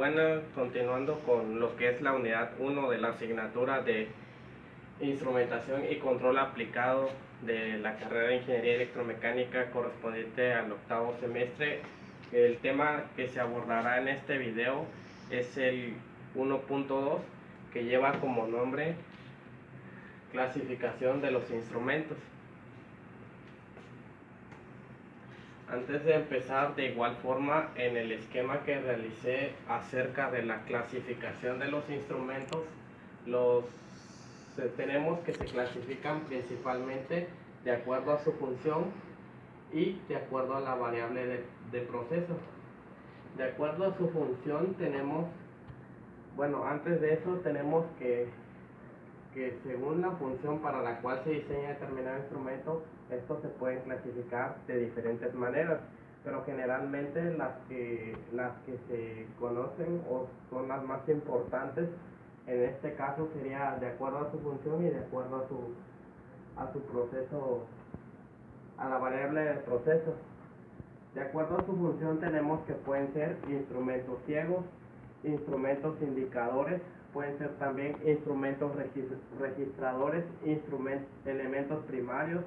Bueno, continuando con lo que es la unidad 1 de la asignatura de Instrumentación y Control Aplicado de la carrera de Ingeniería Electromecánica correspondiente al octavo semestre, el tema que se abordará en este video es el 1.2, que lleva como nombre clasificación de los instrumentos. Antes de empezar, de igual forma, en el esquema que realicé acerca de la clasificación de los instrumentos, tenemos que se clasifican principalmente de acuerdo a su función y de acuerdo a la variable de proceso. De acuerdo a su función antes de eso tenemos que según la función para la cual se diseña determinado instrumento, estos se pueden clasificar de diferentes maneras, pero generalmente las que se conocen o son las más importantes en este caso sería de acuerdo a su función y de acuerdo a su proceso, a la variable del proceso. De acuerdo a su función tenemos que pueden ser instrumentos ciegos, instrumentos indicadores, pueden ser también instrumentos registradores, elementos primarios,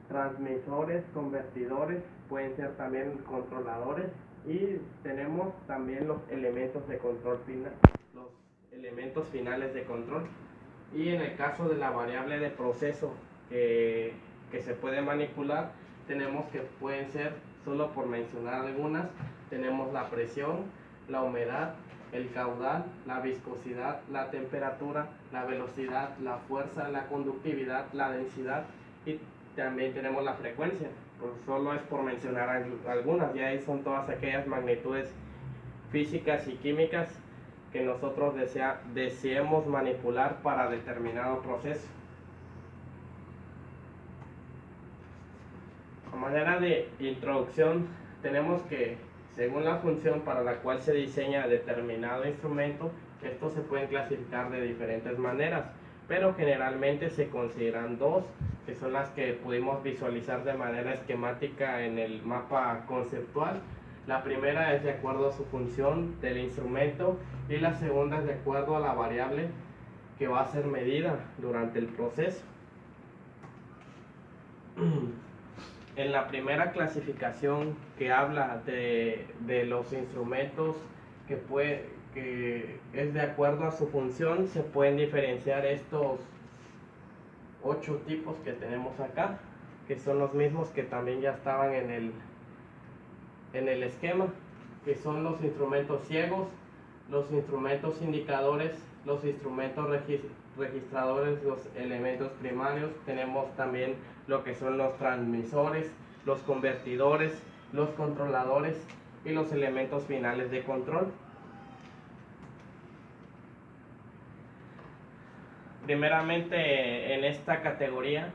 transmisores, convertidores, pueden ser también controladores, y tenemos también los elementos de control final, los elementos finales de control. Y en el caso de la variable de proceso que se puede manipular, tenemos que pueden ser, solo por mencionar algunas, tenemos la presión, la humedad, el caudal, la viscosidad, la temperatura, la velocidad, la fuerza, la conductividad, la densidad, y también tenemos la frecuencia. Pues solo es por mencionar algunas, y ahí son todas aquellas magnitudes físicas y químicas que nosotros deseemos manipular para determinado proceso. A manera de introducción, tenemos que, según la función para la cual se diseña determinado instrumento, estos se pueden clasificar de diferentes maneras, pero generalmente se consideran dos, que son las que pudimos visualizar de manera esquemática en el mapa conceptual. La primera es de acuerdo a su función del instrumento, y la segunda es de acuerdo a la variable que va a ser medida durante el proceso. En la primera clasificación, que habla de los instrumentos que es de acuerdo a su función, se pueden diferenciar estos 8 tipos que tenemos acá, que son los mismos que también ya estaban en el esquema, que son los instrumentos ciegos, los instrumentos indicadores, los instrumentos registradores, los elementos primarios. Tenemos también lo que son los transmisores, los convertidores, los controladores y los elementos finales de control. Primeramente, en esta categoría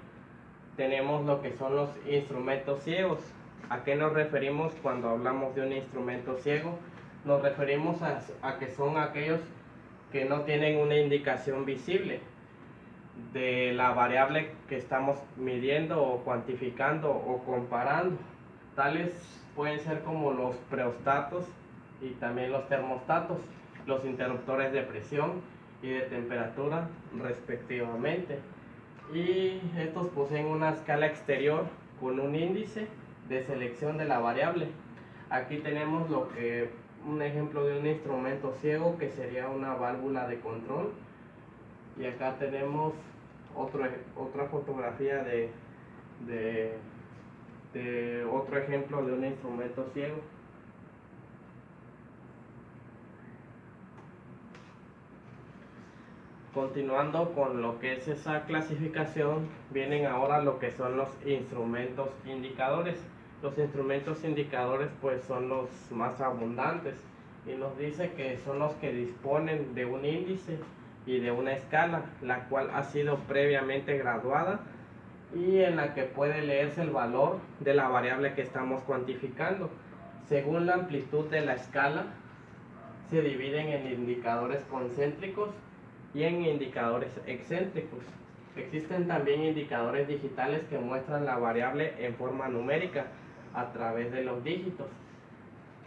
tenemos lo que son los instrumentos ciegos. ¿A qué nos referimos cuando hablamos de un instrumento ciego? Nos referimos a que son aquellos que no tienen una indicación visible de la variable que estamos midiendo o cuantificando o comparando. Tales pueden ser como los preostatos y también los termostatos, los interruptores de presión y de temperatura respectivamente. Y estos poseen una escala exterior con un índice de selección de la variable. Aquí tenemos un ejemplo de un instrumento ciego, que sería una válvula de control, y acá tenemos otra fotografía de otro ejemplo de un instrumento ciego. Continuando con lo que es esa clasificación, vienen ahora lo que son los instrumentos indicadores. Los instrumentos indicadores pues son los más abundantes, y nos dice que son los que disponen de un índice y de una escala, la cual ha sido previamente graduada y en la que puede leerse el valor de la variable que estamos cuantificando. Según la amplitud de la escala, se dividen en indicadores concéntricos y en indicadores excéntricos. Existen también indicadores digitales que muestran la variable en forma numérica a través de los dígitos.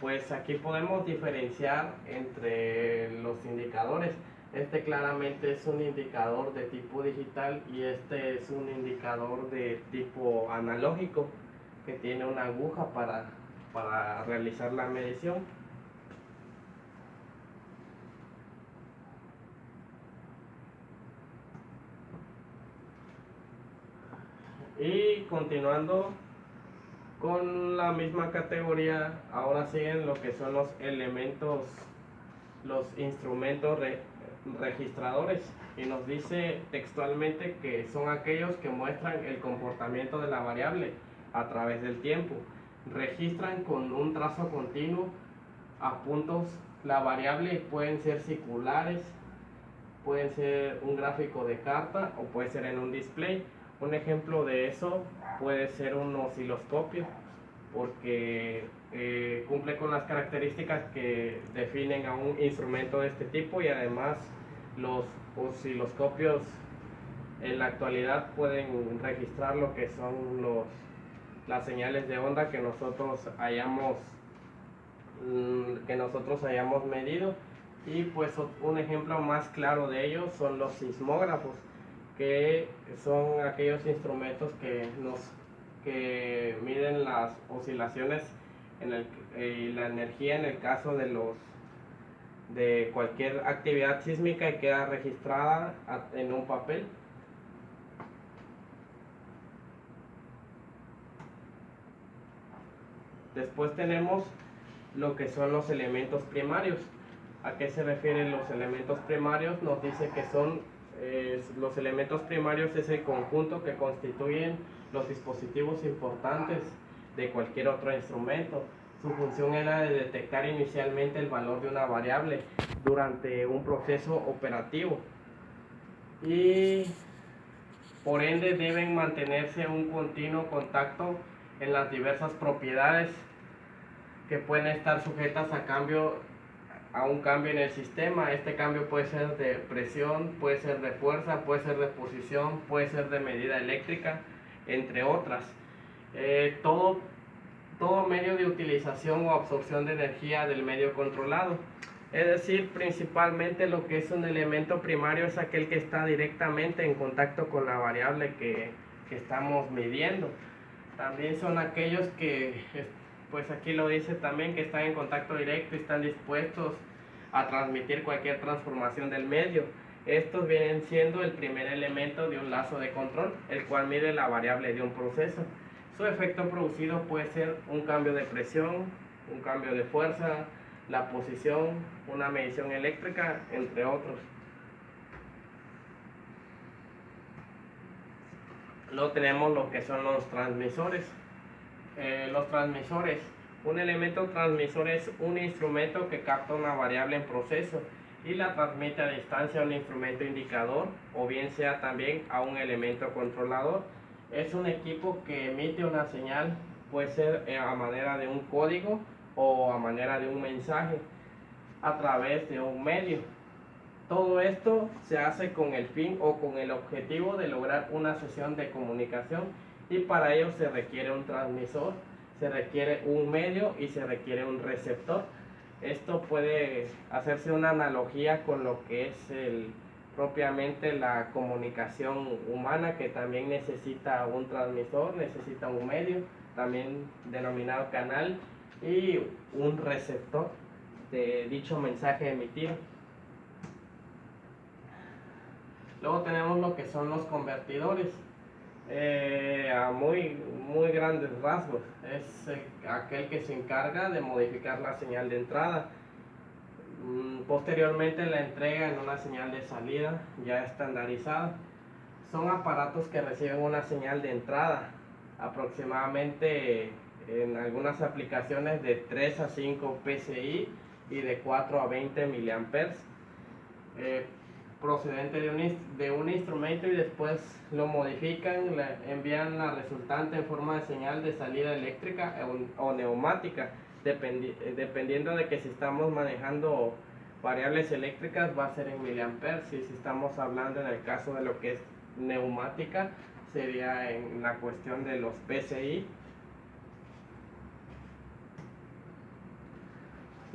pues aquí podemos diferenciar entre los indicadores. Este claramente es un indicador de tipo digital y este es un indicador de tipo analógico que tiene una aguja para realizar la medición. Y continuando con la misma categoría, ahora siguen lo que son los elementos, los instrumentos registradores, y nos dice textualmente que son aquellos que muestran el comportamiento de la variable a través del tiempo. Registran con un trazo continuo a puntos la variable, pueden ser circulares, pueden ser un gráfico de carta o puede ser en un display. Un ejemplo de eso puede ser un osciloscopio, porque cumple con las características que definen a un instrumento de este tipo, y además los osciloscopios en la actualidad pueden registrar lo que son las señales de onda que nosotros hayamos medido. Y pues un ejemplo más claro de ello son los sismógrafos, que son aquellos instrumentos que miden las oscilaciones y la energía en el caso de cualquier actividad sísmica, y queda registrada en un papel. Después tenemos lo que son los elementos primarios. ¿A qué se refieren los elementos primarios? Nos dice que son los elementos primarios es el conjunto que constituyen los dispositivos importantes de cualquier otro instrumento. Su función era de detectar inicialmente el valor de una variable durante un proceso operativo, y por ende deben mantenerse un continuo contacto en las diversas propiedades que pueden estar sujetas a un cambio en el sistema. Este cambio puede ser de presión, puede ser de fuerza, puede ser de posición, puede ser de medida eléctrica, entre otras. Todo medio de utilización o absorción de energía del medio controlado. Es decir, principalmente lo que es un elemento primario es aquel que está directamente en contacto con la variable que estamos midiendo. También son aquellos que, pues aquí lo dice también, que están en contacto directo y están dispuestos a transmitir cualquier transformación del medio. Estos vienen siendo el primer elemento de un lazo de control, el cual mide la variable de un proceso. Su efecto producido puede ser un cambio de presión, un cambio de fuerza, la posición, una medición eléctrica, entre otros. Luego tenemos lo que son los transmisores. Los transmisores. Un elemento transmisor es un instrumento que capta una variable en proceso y la transmite a distancia a un instrumento indicador, o bien sea también a un elemento controlador. Es un equipo que emite una señal, puede ser a manera de un código o a manera de un mensaje a través de un medio. Todo esto se hace con el fin o con el objetivo de lograr una sesión de comunicación, y para ello se requiere un transmisor, se requiere un medio y se requiere un receptor. Esto puede hacerse una analogía con lo que es propiamente la comunicación humana, que también necesita un transmisor, necesita un medio, también denominado canal, y un receptor de dicho mensaje emitido. Luego tenemos lo que son los convertidores. A muy grandes rasgos, es aquel que se encarga de modificar la señal de entrada, posteriormente la entrega en una señal de salida ya estandarizada. Son aparatos que reciben una señal de entrada aproximadamente, en algunas aplicaciones, de 3 a 5 PSI y de 4 a 20 miliamperes, procedente de un instrumento, y después lo modifican, envían la resultante en forma de señal de salida eléctrica o neumática, dependiendo de que si estamos manejando variables eléctricas va a ser en miliamperes, y si estamos hablando en el caso de lo que es neumática sería en la cuestión de los PSI.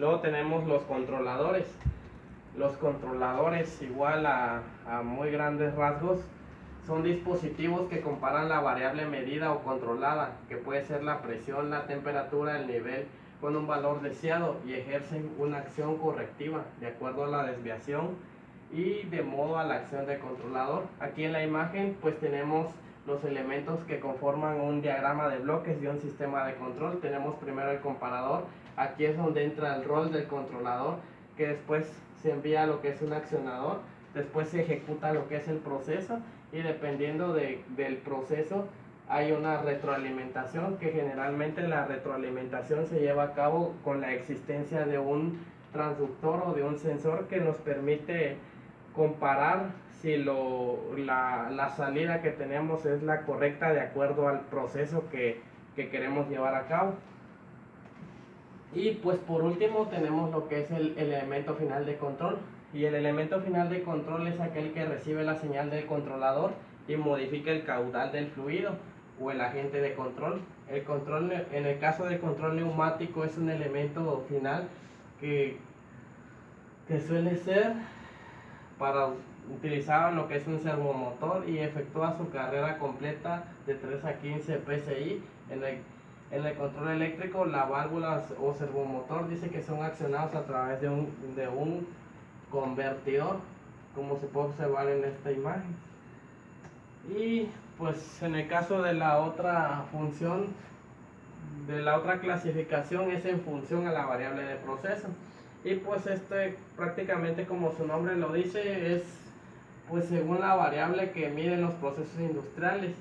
Luego tenemos los controladores. Los controladores, igual a muy grandes rasgos, son dispositivos que comparan la variable medida o controlada, que puede ser la presión, la temperatura, el nivel, con un valor deseado, y ejercen una acción correctiva de acuerdo a la desviación y de modo a la acción del controlador. Aquí en la imagen pues tenemos los elementos que conforman un diagrama de bloques de un sistema de control. Tenemos primero el comparador. Aquí es donde entra el rol del controlador, que después se envía a lo que es un accionador, después se ejecuta lo que es el proceso, y dependiendo del proceso hay una retroalimentación, que generalmente la retroalimentación se lleva a cabo con la existencia de un transductor o de un sensor que nos permite comparar si la salida que tenemos es la correcta de acuerdo al proceso que queremos llevar a cabo. Y pues por último tenemos lo que es el elemento final de control. Y el elemento final de control es aquel que recibe la señal del controlador y modifica el caudal del fluido o el agente de control. El control, en el caso del control neumático, es un elemento final que suele ser para utilizar lo que es un servomotor y efectúa su carrera completa de 3 a 15 psi. En el control eléctrico, la válvula o servomotor dice que son accionados a través de un convertidor, como se puede observar en esta imagen. Y pues en el caso de la otra función, de la otra clasificación, es en función a la variable de proceso. Y pues prácticamente, como su nombre lo dice, es pues según la variable que miden los procesos industriales,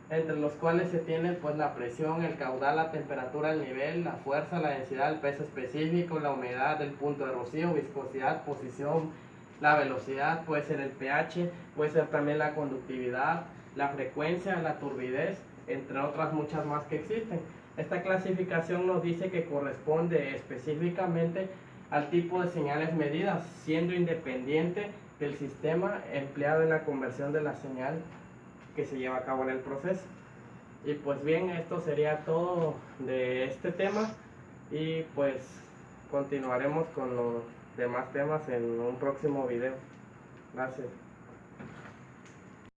entre los cuales se tiene pues la presión, el caudal, la temperatura, el nivel, la fuerza, la densidad, el peso específico, la humedad, el punto de rocío, viscosidad, posición, la velocidad, puede ser el pH, puede ser también la conductividad, la frecuencia, la turbidez, entre otras muchas más que existen. Esta clasificación nos dice que corresponde específicamente al tipo de señales medidas, siendo independiente del sistema empleado en la conversión de la señal que se lleva a cabo en el proceso. Y pues bien, esto sería todo de este tema, y pues continuaremos con los demás temas en un próximo video. Gracias.